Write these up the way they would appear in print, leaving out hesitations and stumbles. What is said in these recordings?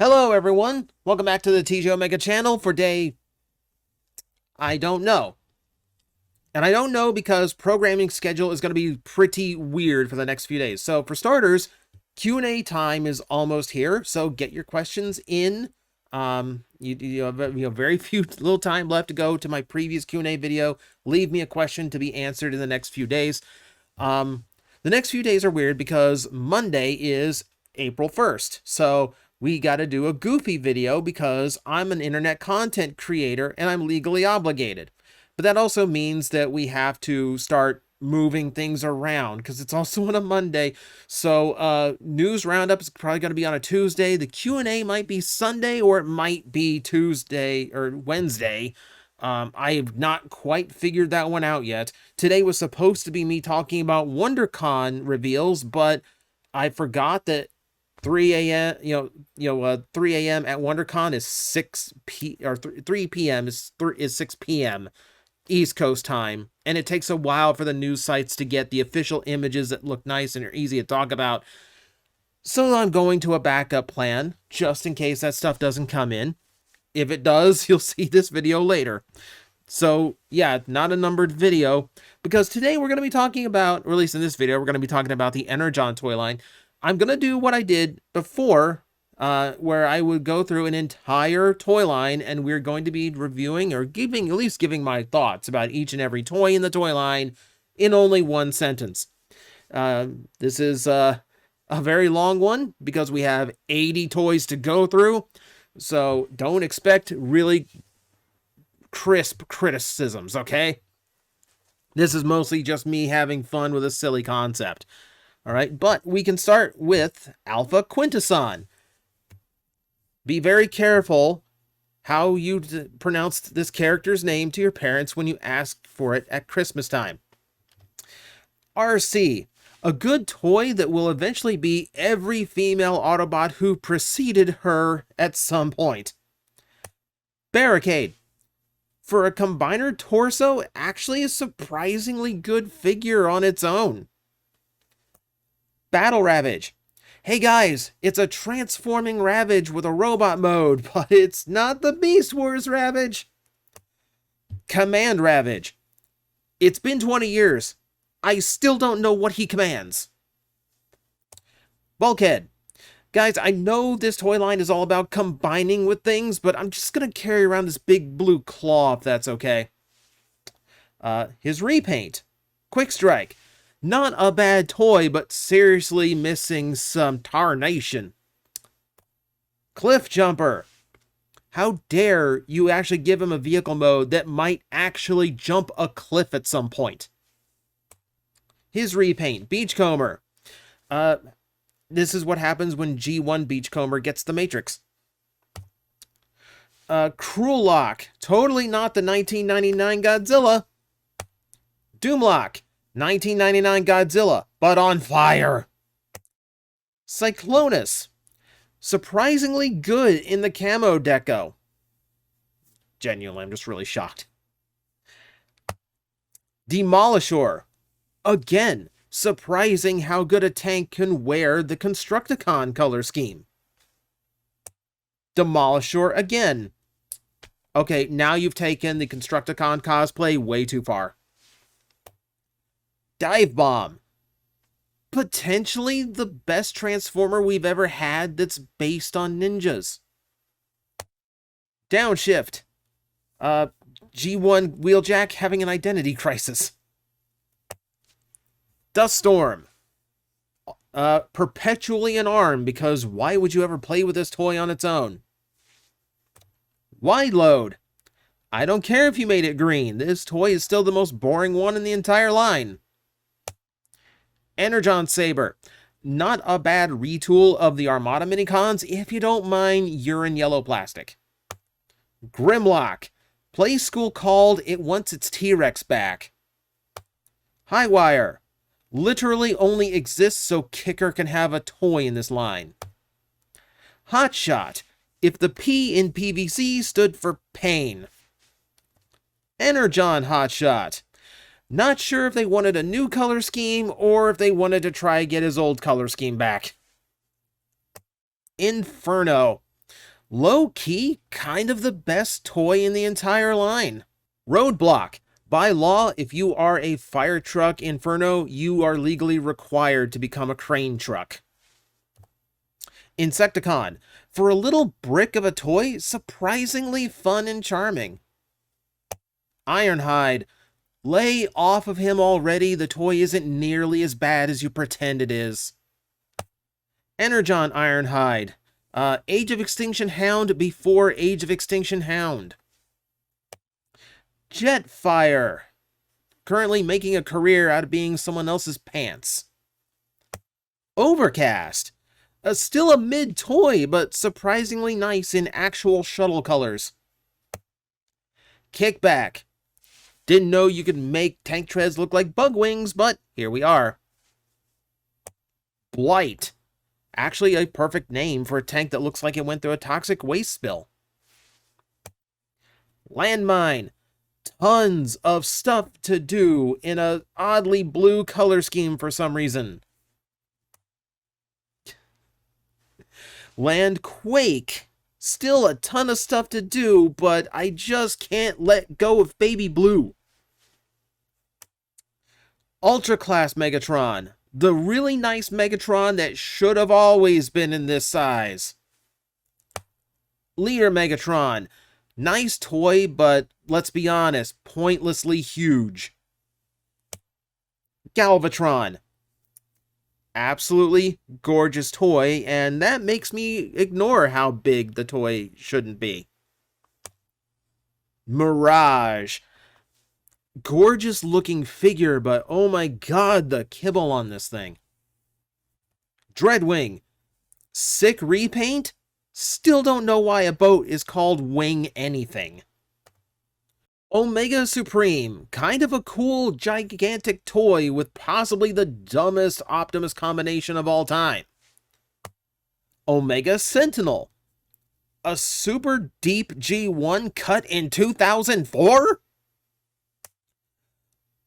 Hello everyone, welcome back to the TJOmega channel for day, I don't know. And I don't know because programming schedule is going to be pretty weird for the next few days. So for starters, Q&A time is almost here, so get your questions in. You have very few little time left to go to my previous Q&A video. Leave me a question to be answered in the next few days. The next few days are weird because Monday is April 1st. So we got to do a goofy video because I'm an internet content creator and I'm legally obligated. But that also means that we have to start moving things around because it's also on a Monday. So news roundup is probably going to be on a Tuesday. The Q&A might be Sunday or it might be Tuesday or Wednesday. I have not quite figured that one out yet. Today was supposed to be me talking about WonderCon reveals, but I forgot that 3 a.m. 3 a.m. at WonderCon is 3 p.m. is 6 p.m. East Coast time, and it takes a while for the news sites to get the official images that look nice and are easy to talk about. So I'm going to a backup plan just in case that stuff doesn't come in. If it does, you'll see this video later. So yeah, not a numbered video, because today we're going to be talking about, or at least in this video, we're going to be talking about the Energon toy line. I'm going to do what I did before, where I would go through an entire toy line, and we're going to be reviewing or at least giving my thoughts about each and every toy in the toy line in only one sentence. This is a very long one because we have 80 toys to go through, so don't expect really crisp criticisms, okay? This is mostly just me having fun with a silly concept. All right, but we can start with Alpha Quintesson. Be very careful how you pronounce this character's name to your parents when you ask for it at Christmas time. RC, a good toy that will eventually be every female Autobot who preceded her at some point. Barricade, for a combiner torso, actually a surprisingly good figure on its own. Battle Ravage. Hey guys, it's a transforming Ravage with a robot mode, but it's not the Beast Wars Ravage. Command Ravage. It's been 20 years. I still don't know what he commands. Bulkhead. Guys, I know this toy line is all about combining with things, but I'm just going to carry around this big blue claw if that's okay. His repaint. Quick Strike. Not a bad toy, but seriously missing some tarnation. Cliff Jumper. How dare you actually give him a vehicle mode that might actually jump a cliff at some point. His repaint. Beachcomber. This is what happens when G1 Beachcomber gets the Matrix. Cruel Lock. Totally not the 1999 Godzilla. Doomlock. 1999 Godzilla, but on fire. Cyclonus. Surprisingly good in the camo deco. Genuinely, I'm just really shocked. Demolishor. Again, surprising how good a tank can wear the Constructicon color scheme. Demolishor again. Okay, now you've taken the Constructicon cosplay way too far. Dive Bomb. Potentially the best Transformer we've ever had that's based on ninjas. Downshift. G1 Wheeljack having an identity crisis. Duststorm. Perpetually an arm, because why would you ever play with this toy on its own? Wide Load. I don't care if you made it green. This toy is still the most boring one in the entire line. Energon Saber. Not a bad retool of the Armada Minicons if you don't mind urine yellow plastic. Grimlock. Play school called it wants its T-Rex back. Highwire. Literally only exists so Kicker can have a toy in this line. Hotshot. If the P in PVC stood for pain. Energon Hotshot. Not sure if they wanted a new color scheme or if they wanted to try get his old color scheme back. Inferno. Low-key, kind of the best toy in the entire line. Roadblock. By law, if you are a fire truck Inferno, you are legally required to become a crane truck. Insecticon. For a little brick of a toy, surprisingly fun and charming. Ironhide. Lay off of him already, the toy isn't nearly as bad as you pretend it is. Energon Ironhide. Age of Extinction Hound before Age of Extinction Hound. Jetfire. Currently making a career out of being someone else's pants. Overcast. Still a mid-toy, but surprisingly nice in actual shuttle colors. Kickback. Didn't know you could make tank treads look like bug wings, but here we are. Blight. Actually a perfect name for a tank that looks like it went through a toxic waste spill. Landmine. Tons of stuff to do in a oddly blue color scheme for some reason. Landquake. Still a ton of stuff to do, but I just can't let go of baby blue. Ultra Class Megatron. The really nice Megatron that should have always been in this size. Leader Megatron. Nice toy, but let's be honest, pointlessly huge. Galvatron. Absolutely gorgeous toy, and that makes me ignore how big the toy shouldn't be. Mirage. Gorgeous looking figure, but oh my god, the kibble on this thing. Dreadwing. Sick repaint? Still don't know why a boat is called Wing anything. Omega Supreme. Kind of a cool, gigantic toy with possibly the dumbest Optimus combination of all time. Omega Sentinel. A super deep G1 cut in 2004?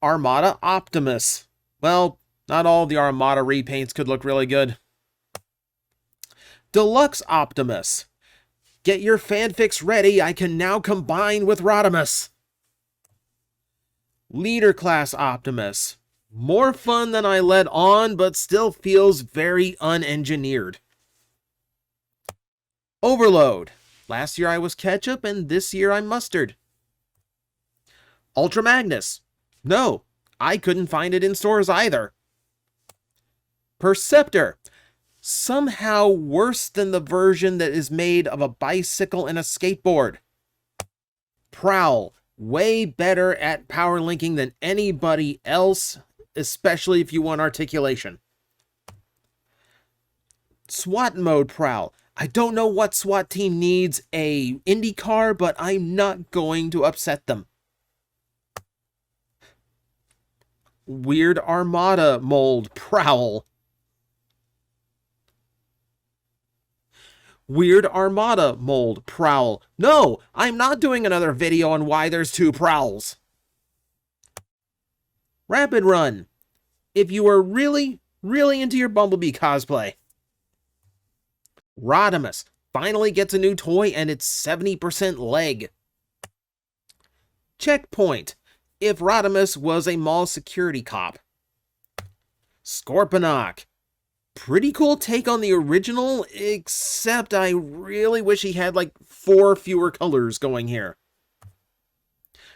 Armada Optimus. Well, not all the Armada repaints could look really good. Deluxe Optimus. Get your fanfics ready, I can now combine with Rodimus. Leader Class Optimus. More fun than I let on, but still feels very unengineered. Overload. Last year I was ketchup, and this year I'm mustard. Ultra Magnus. No, I couldn't find it in stores either. Perceptor. Somehow worse than the version that is made of a bicycle and a skateboard. Prowl. Way better at power linking than anybody else, especially if you want articulation. SWAT mode Prowl. I don't know what SWAT team needs a IndyCar, but I'm not going to upset them. Weird Armada mold Prowl. Weird Armada mold Prowl. No, I'm not doing another video on why there's two Prowls. Rapid Run. If you are really into your Bumblebee cosplay. Rodimus finally gets a new toy and it's 70% leg. Checkpoint. If Rodimus was a mall security cop. Scorponok. Pretty cool take on the original, except I really wish he had like 4 fewer colors going here.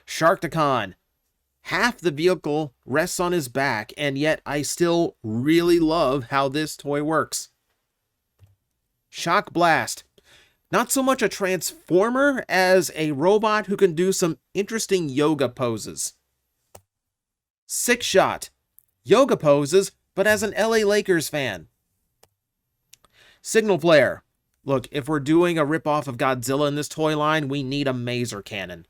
Sharkticon. Half the vehicle rests on his back, and yet I still really love how this toy works. Shock Blast. Not so much a transformer as a robot who can do some interesting yoga poses. Six Shot. Yoga poses, but as an LA Lakers fan. Signal Flare. Look, if we're doing a ripoff of Godzilla in this toy line, we need a maser cannon.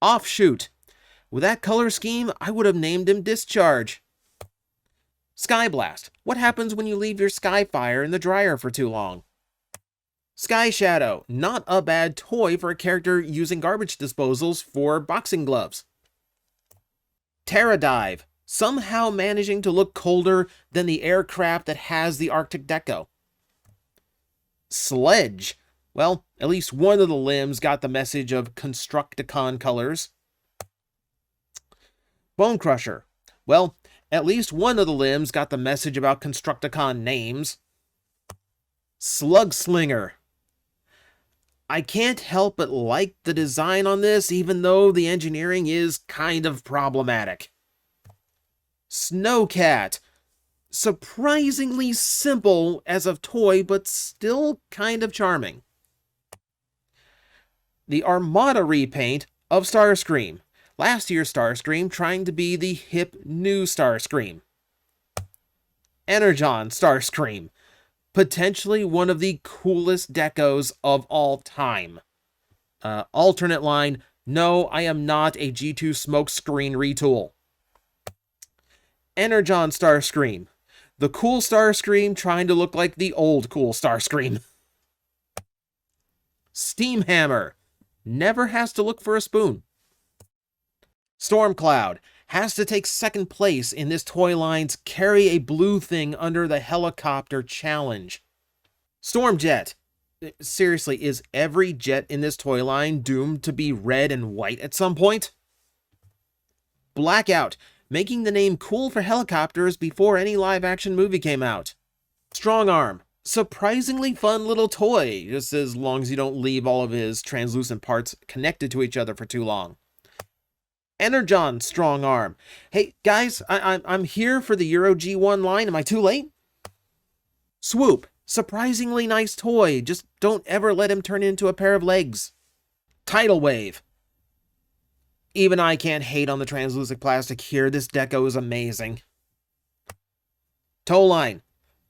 Offshoot. With that color scheme, I would have named him Discharge. Skyblast. What happens when you leave your Skyfire in the dryer for too long? Sky Shadow. Not a bad toy for a character using garbage disposals for boxing gloves. Terradive. Somehow managing to look colder than the aircraft that has the Arctic Deco. Sledge. Well, at least one of the limbs got the message of Constructicon colors. Bone Crusher. Well, at least one of the limbs got the message about Constructicon names. Slug Slinger. I can't help but like the design on this, even though the engineering is kind of problematic. Snowcat. Surprisingly simple as a toy, but still kind of charming. The Armada repaint of Starscream. Last year's Starscream trying to be the hip new Starscream. Energon Starscream. Potentially one of the coolest decos of all time. Alternate line, no, I am not a G2 smokescreen retool. Energon Starscream. The cool Starscream trying to look like the old cool Starscream. Steamhammer. Never has to look for a spoon. Stormcloud has to take second place in this toy line's carry a blue thing under the helicopter challenge. Stormjet. Seriously, is every jet in this toy line doomed to be red and white at some point? Blackout, making the name cool for helicopters before any live-action movie came out. Strong Arm. Surprisingly fun little toy, just as long as you don't leave all of his translucent parts connected to each other for too long. Energon Strong Arm. Hey, guys, I'm here for the Euro G1 line. Am I too late? Swoop. Surprisingly nice toy. Just don't ever let him turn into a pair of legs. Tidal Wave. Even I can't hate on the translucent plastic here. This deco is amazing. Tow Line.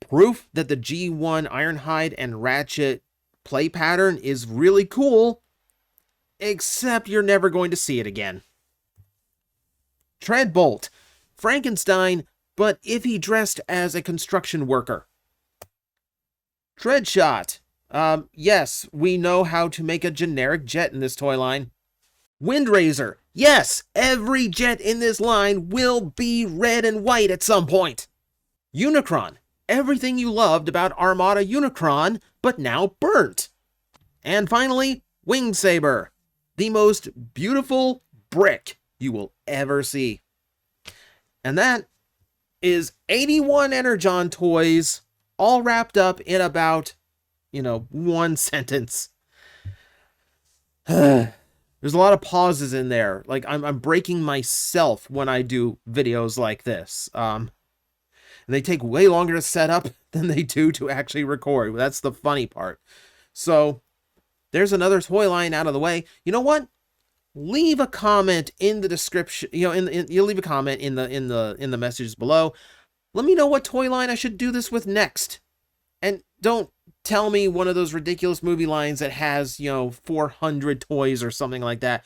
Proof that the G1 Ironhide and Ratchet play pattern is really cool, except you're never going to see it again. Treadbolt. Frankenstein, but if he dressed as a construction worker. Dreadshot. Yes, we know how to make a generic jet in this toy line. Windraiser. Yes, every jet in this line will be red and white at some point. Unicron. Everything you loved about Armada Unicron, but now burnt. And finally, Winged Saber. The most beautiful brick you will ever see. And that is 81 Energon toys, all wrapped up in about, one sentence. There's a lot of pauses in there. Like, I'm breaking myself when I do videos like this. And they take way longer to set up than they do to actually record. That's the funny part. So, there's another toy line out of the way. You know what? Leave a comment in the description. You leave a comment in the messages below. Let me know what toy line I should do this with next. And don't tell me one of those ridiculous movie lines that has, 400 toys or something like that.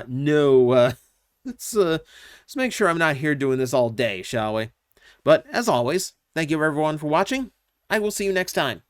No. Let's make sure I'm not here doing this all day, shall we? But as always, thank you everyone for watching. I will see you next time.